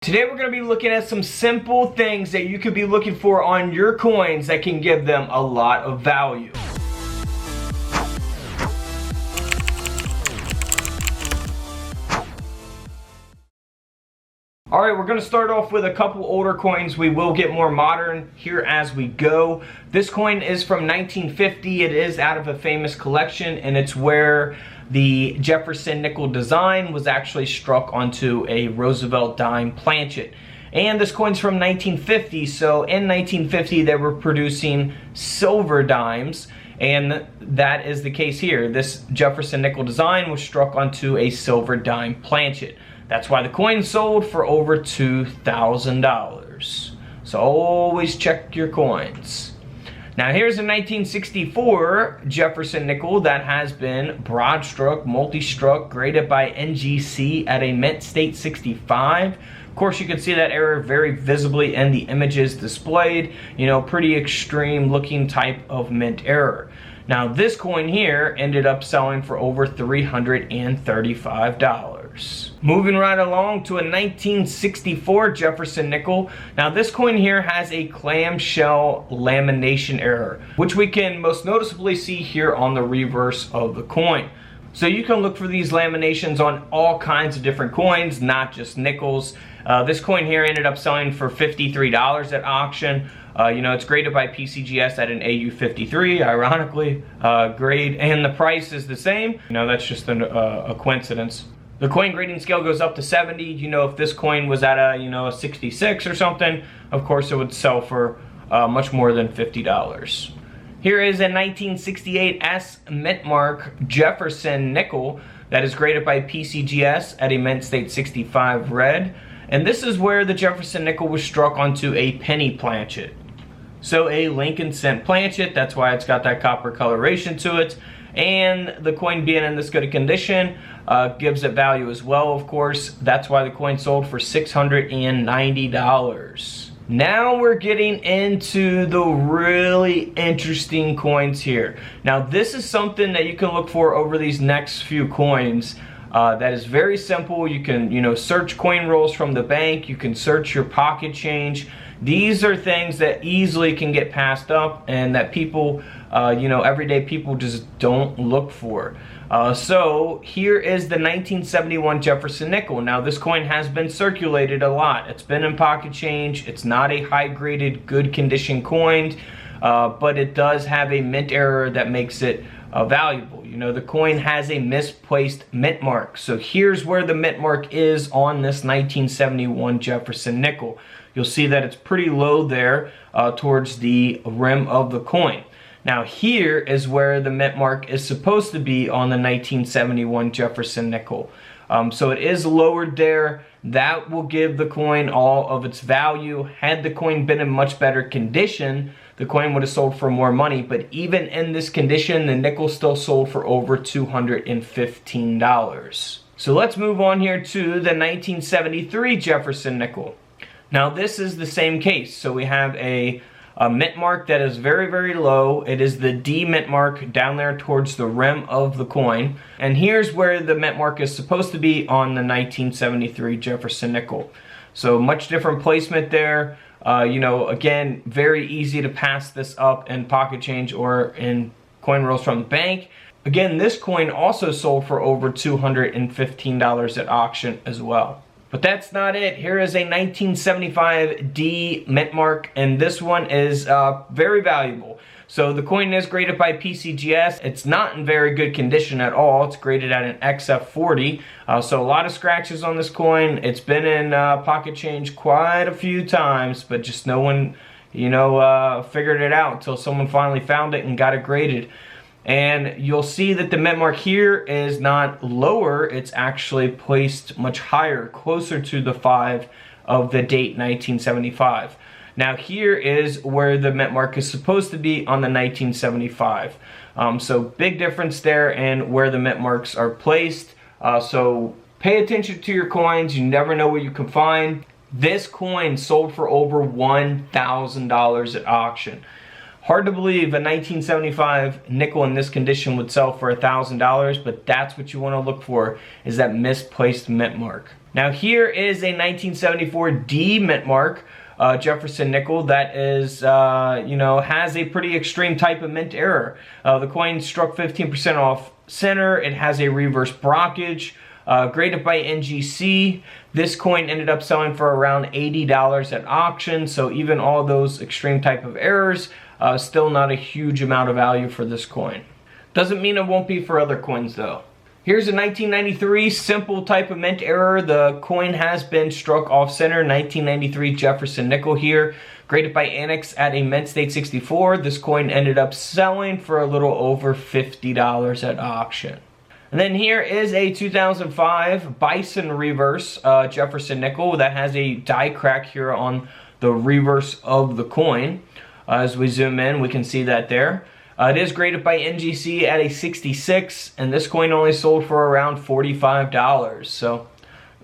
Today we're going to be looking at some simple things that you could be looking for on your coins that can give them a lot of value. Alright, we're going to start off with a couple older coins. We will get more modern here as we go. This coin is from 1950. It is out of a famous collection, and it's where the Jefferson Nickel design was actually struck onto a Roosevelt dime planchet. And this coin's from 1950, so in 1950 they were producing silver dimes, and that is the case here. This Jefferson Nickel design was struck onto a silver dime planchet. That's why the coin sold for over $2,000. So always check your coins. Now here's a 1964 Jefferson Nickel that has been broad struck, multi-struck, graded by NGC at a mint state 65. Of course, you can see that error very visibly in the images displayed. You know, pretty extreme looking type of mint error. Now this coin here ended up selling for over $335. Moving right along to a 1964 Jefferson Nickel. Now this coin here has a clamshell lamination error, which we can most noticeably see here on the reverse of the coin. So you can look for these laminations on all kinds of different coins, not just nickels. This coin here ended up selling for $53 at auction. You know, it's graded by PCGS at an AU53, ironically, grade, and the price is the same. You know, that's just a coincidence. The coin grading scale goes up to 70. You know, if this coin was at a, a 66 or something, of course it would sell for much more than $50. Here is a 1968 S mint mark Jefferson Nickel that is graded by PCGS at a mint state 65 red. And this is where the Jefferson Nickel was struck onto a penny planchet. So a Lincoln cent planchet, that's why it's got that copper coloration to it. And the coin being in this good a condition gives it value as well, of course. That's why the coin sold for $690. Now we're getting into the really interesting coins here. Now this is something that you can look for over these next few coins. That is very simple. You can, search coin rolls from the bank. You can search your pocket change. These are things that easily can get passed up and that people, everyday people just don't look for. So here is the 1971 Jefferson Nickel. Now this coin has been circulated a lot. It's been in pocket change. It's not a high graded, good condition coin, but it does have a mint error that makes it valuable. You know, the coin has a misplaced mint mark. So here's where the mint mark is on this 1971 Jefferson Nickel. You'll see that it's pretty low there towards the rim of the coin. Now here is where the mint mark is supposed to be on the 1971 Jefferson Nickel. So it is lowered there. That will give the coin all of its value. Had the coin been in much better condition, the coin would have sold for more money. But even in this condition, the nickel still sold for over $215. So let's move on here to the 1973 Jefferson Nickel. Now this is the same case. So we have a mint mark that is very, very low. It is the D mint mark down there towards the rim of the coin. And here's where the mint mark is supposed to be on the 1973 Jefferson Nickel. So much different placement there. Again, very easy to pass this up in pocket change or in coin rolls from the bank. Again, this coin also sold for over $215 at auction as well. But that's not it. Here is a 1975 D mint mark, and this one is very valuable. So the coin is graded by PCGS. It's not in very good condition at all. It's graded at an XF40. So a lot of scratches on this coin. It's been in pocket change quite a few times, but just no one, figured it out until someone finally found it and got it graded. And you'll see that the mint mark here is not lower, it's actually placed much higher, closer to the 5 of the date 1975. Now here is where the mint mark is supposed to be on the 1975. So big difference there in where the mint marks are placed. So pay attention to your coins, you never know what you can find. This coin sold for over $1,000 at auction. Hard to believe a 1975 nickel in this condition would sell for $1,000, but that's what you want to look for, is that misplaced mint mark. Now here is a 1974 D mint mark Jefferson Nickel that is, you know, has a pretty extreme type of mint error. The coin struck 15% off center. It has a reverse brockage. Graded by NGC. This coin ended up selling for around $80 at auction, so even all those extreme type of errors, still not a huge amount of value for this coin. Doesn't mean it won't be for other coins though. Here's a 1993 simple type of mint error. The coin has been struck off center. 1993 Jefferson Nickel here. Graded by Annex at a mint state 64. This coin ended up selling for a little over $50 at auction. And then here is a 2005 Bison reverse Jefferson Nickel that has a die crack here on the reverse of the coin. As we zoom in, we can see that there. It is graded by NGC at a 66, and this coin only sold for around $45, so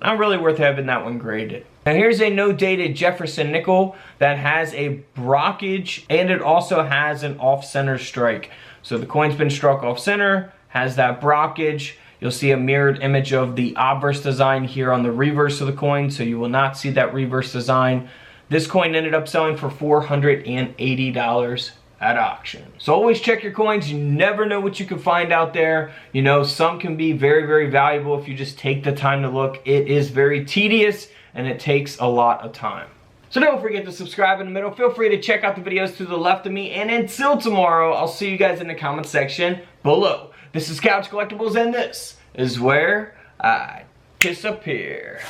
not really worth having that one graded. Now here's a no-dated Jefferson Nickel that has a brockage, and it also has an off-center strike. So the coin's been struck off-center, has that brockage. You'll see a mirrored image of the obverse design here on the reverse of the coin, so you will not see that reverse design. This coin ended up selling for $480 at auction. So always check your coins. You never know what you can find out there. You know, some can be very, very valuable if you just take the time to look. It is very tedious and it takes a lot of time. So don't forget to subscribe in the middle. Feel free to check out the videos to the left of me. And until tomorrow, I'll see you guys in the comment section below. This is Couch Collectibles, and this is where I disappear.